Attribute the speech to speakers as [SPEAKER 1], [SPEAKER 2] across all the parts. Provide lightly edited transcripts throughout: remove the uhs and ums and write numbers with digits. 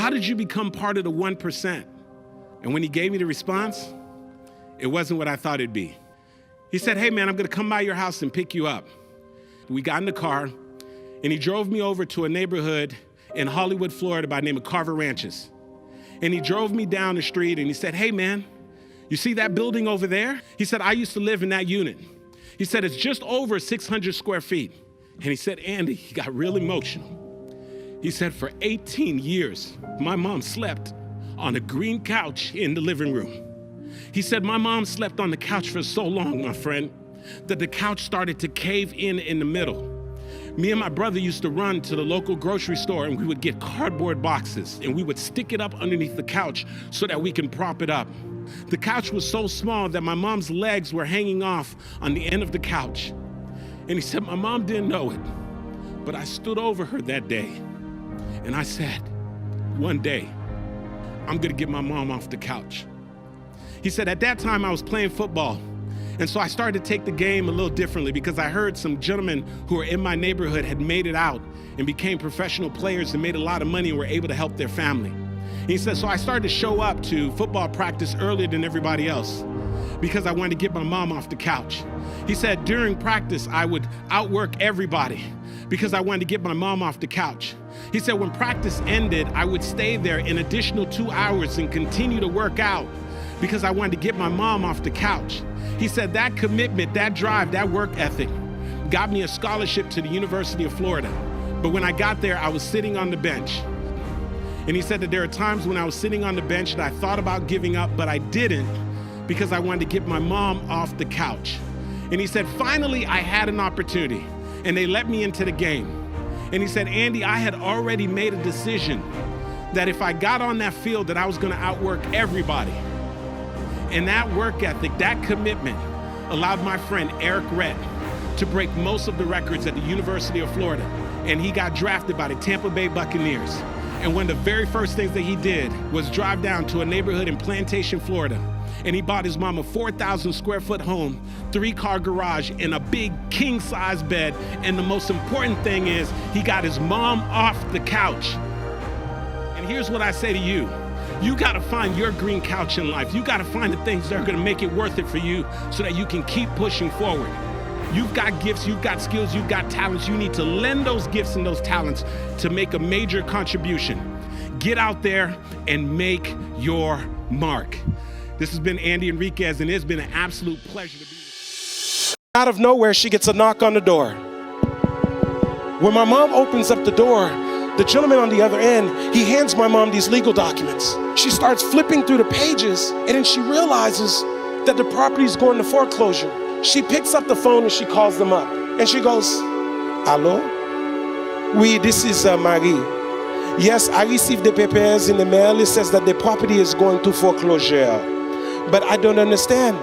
[SPEAKER 1] how did you become part of the 1%? And when he gave me the response, it wasn't what I thought it'd be. He said, hey man, I'm gonna come by your house and pick you up. We got in the car and he drove me over to a neighborhood in Hollywood, Florida by the name of Carver Ranches. And he drove me down the street and he said, hey man, you see that building over there? He said, I used to live in that unit. He said, it's just over 600 square feet. And he said, Andy, he got real emotional. He said, for 18 years, my mom slept on a green couch in the living room. He said, my mom slept on the couch for so long, my friend, that the couch started to cave in the middle. Me and my brother used to run to the local grocery store and we would get cardboard boxes and we would stick it up underneath the couch so that we can prop it up. The couch was so small that my mom's legs were hanging off on the end of the couch. And he said, my mom didn't know it, but I stood over her that day and I said, one day, I'm gonna get my mom off the couch. He said, at that time I was playing football. And so I started to take the game a little differently because I heard some gentlemen who were in my neighborhood had made it out and became professional players and made a lot of money and were able to help their family. And he said, so I started to show up to football practice earlier than everybody else because I wanted to get my mom off the couch. He said, during practice, I would outwork everybody because I wanted to get my mom off the couch. He said, when practice ended, I would stay there an additional 2 hours and continue to work out because I wanted to get my mom off the couch. He said that commitment, that drive, that work ethic got me a scholarship to the University of Florida. But when I got there, I was sitting on the bench. And he said that there are times when I was sitting on the bench that I thought about giving up, but I didn't because I wanted to get my mom off the couch. And he said, finally, I had an opportunity and they let me into the game. And he said, Andy, I had already made a decision that if I got on that field that I was gonna outwork everybody. And that work ethic, that commitment allowed my friend Eric Rett to break most of the records at the University of Florida. And he got drafted by the Tampa Bay Buccaneers. And one of the very first things that he did was drive down to a neighborhood in Plantation, Florida. And he bought his mom a 4,000 square foot home, 3-car garage, and a big king-size bed. And the most important thing is he got his mom off the couch. And here's what I say to you. You gotta find your green couch in life. You gotta find the things that are gonna make it worth it for you so that you can keep pushing forward. You've got gifts, you've got skills, you've got talents. You need to lend those gifts and those talents to make a major contribution. Get out there and make your mark. This has been Andy Henriquez, and it's been an absolute pleasure to be here. Out of nowhere, she gets a knock on the door. When my mom opens up the door, the gentleman on the other end, he hands my mom these legal documents. She starts flipping through the pages, and then she realizes that the property is going to foreclosure. She picks up the phone and she calls them up. And she goes, hello? Oui, this is Marie. Yes, I received the papers in the mail. It says that the property is going to foreclosure. But I don't understand.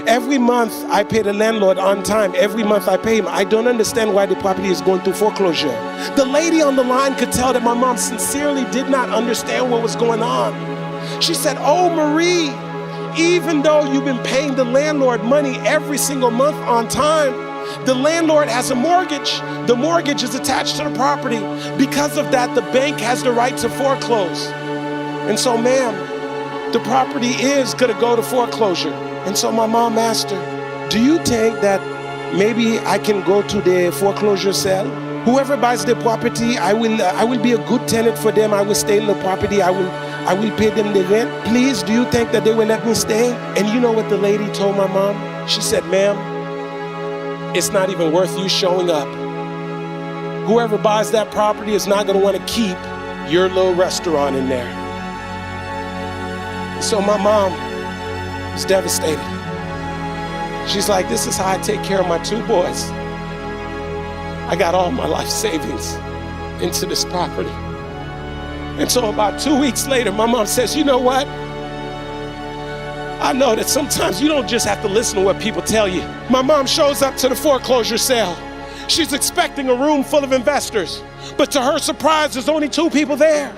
[SPEAKER 1] Every month I pay the landlord on time. Every month I pay him. I don't understand why the property is going through foreclosure. The lady on the line could tell that my mom sincerely did not understand what was going on. She said, oh, Marie, even though you've been paying the landlord money every single month on time, the landlord has a mortgage. The mortgage is attached to the property. Because of that, the bank has the right to foreclose. And so, ma'am, the property is gonna go to foreclosure. And so my mom asked her, do you think that maybe I can go to the foreclosure sale? Whoever buys the property, I will be a good tenant for them. I will stay in the property. I will pay them the rent. Please, do you think that they will let me stay? And you know what the lady told my mom? She said, ma'am, it's not even worth you showing up. Whoever buys that property is not gonna wanna keep your little restaurant in there. So my mom was devastated. She's like, this is how I take care of my 2 boys. I got all my life savings into this property. And so about 2 weeks later, my mom says, you know what? I know that sometimes you don't just have to listen to what people tell you. My mom shows up to the foreclosure sale. She's expecting a room full of investors, but to her surprise, there's only 2 people there.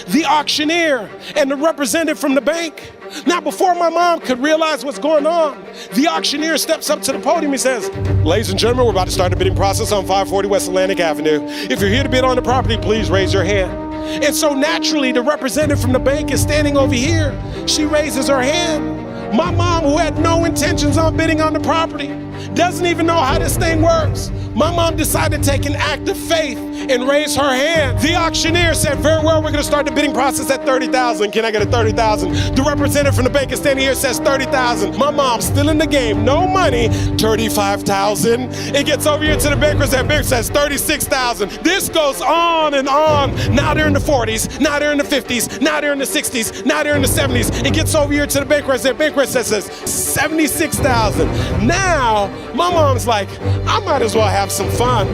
[SPEAKER 1] The auctioneer and the representative from the bank. Now, before my mom could realize what's going on, the auctioneer steps up to the podium and says, ladies and gentlemen, we're about to start the bidding process on 540 West Atlantic Avenue. If you're here to bid on the property, please raise your hand.
[SPEAKER 2] And so naturally, the representative from the bank is standing over here. She raises her hand. My mom, who had no intentions on bidding on the property, doesn't even know how this thing works. My mom decided to take an act of faith and raise her hand. The auctioneer said, very well, we're gonna start the bidding process at $30,000. Can I get a $30,000? The representative from the bank is standing here, says $30,000. My mom's still in the game, no money, $35,000. It gets over here to the banker, that banker says $36,000. This goes on and on. Now they're in the 40s, now they're in the 50s, now they're in the 60s, now they're in the 70s. It gets over here to the banker, that banker says $76,000. Now, my mom's like, I might as well have some fun.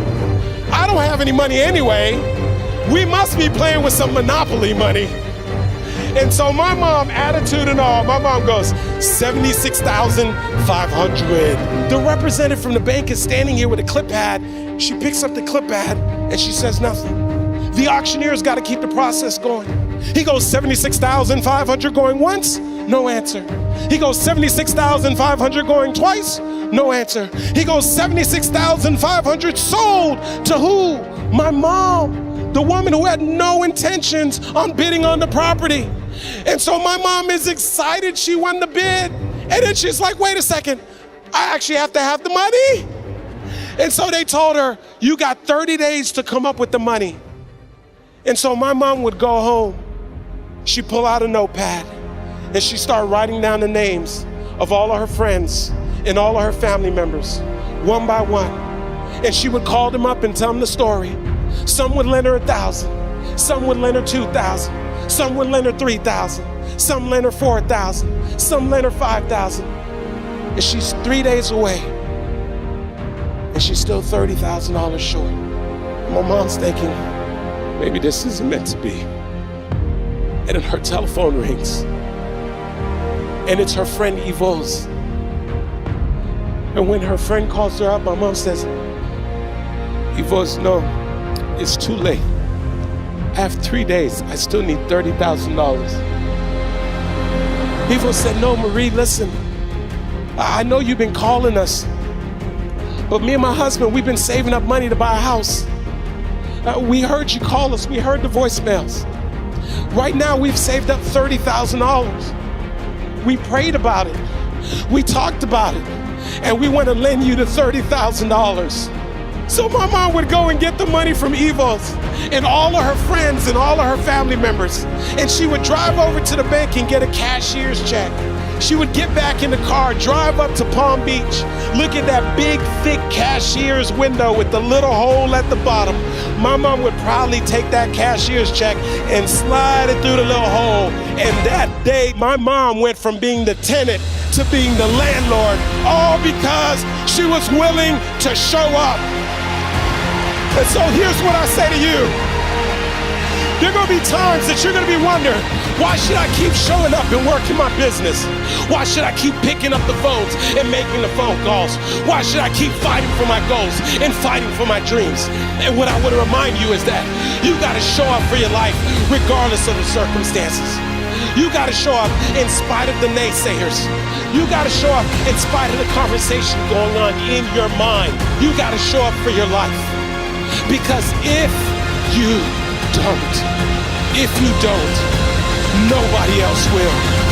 [SPEAKER 2] I don't have any money anyway. We must be playing with some Monopoly money. And so my mom, attitude and all, my mom goes, $76,500. The representative from the bank is standing here with a clip pad. She picks up the clip pad and she says nothing. The auctioneer's got to keep the process going. He goes, $76,500 going once, no answer. He goes, $76,500 going twice, no answer. He goes, $76,500 sold to who? My mom, the woman who had no intentions on bidding on the property. And so my mom is excited she won the bid. And then she's like, wait a second, I actually have to have the money? And so they told her, you got 30 days to come up with the money. And so my mom would go home. She'd pull out a notepad and she'd start writing down the names of all of her friends and all of her family members, one by one. And she would call them up and tell them the story. Some would lend her 1,000, some would lend her 2,000, some would lend her 3,000, some lend her 4,000, some lend her 5,000. And she's 3 days away and she's still $30,000 short. And my mom's thinking, maybe this isn't meant to be. And then her telephone rings. And it's her friend Yvonne's. And when her friend calls her up, my mom says, Yvonne's, no, it's too late. I have 3 days, I still need $30,000. Yvonne said, no, Marie, listen, I know you've been calling us, but me and my husband, we've been saving up money to buy a house. We heard you call us, we heard the voicemails. Right now, we've saved up $30,000. We prayed about it, we talked about it, and we want to lend you the $30,000. So my mom would go and get the money from Evo's and all of her friends and all of her family members, and she would drive over to the bank and get a cashier's check. She would get back in the car, drive up to Palm Beach, look at that big, thick cashier's window with the little hole at the bottom. My mom would probably take that cashier's check and slide it through the little hole. And that day, my mom went from being the tenant to being the landlord, all because she was willing to show up. And so here's what I say to you. There are gonna be times that you're gonna be wondering, why should I keep showing up and working my business? Why should I keep picking up the phones and making the phone calls? Why should I keep fighting for my goals and fighting for my dreams? And what I wanna remind you is that you gotta show up for your life regardless of the circumstances. You gotta show up in spite of the naysayers. You gotta show up in spite of the conversation going on in your mind. You gotta show up for your life. Because if you don't, nobody else will.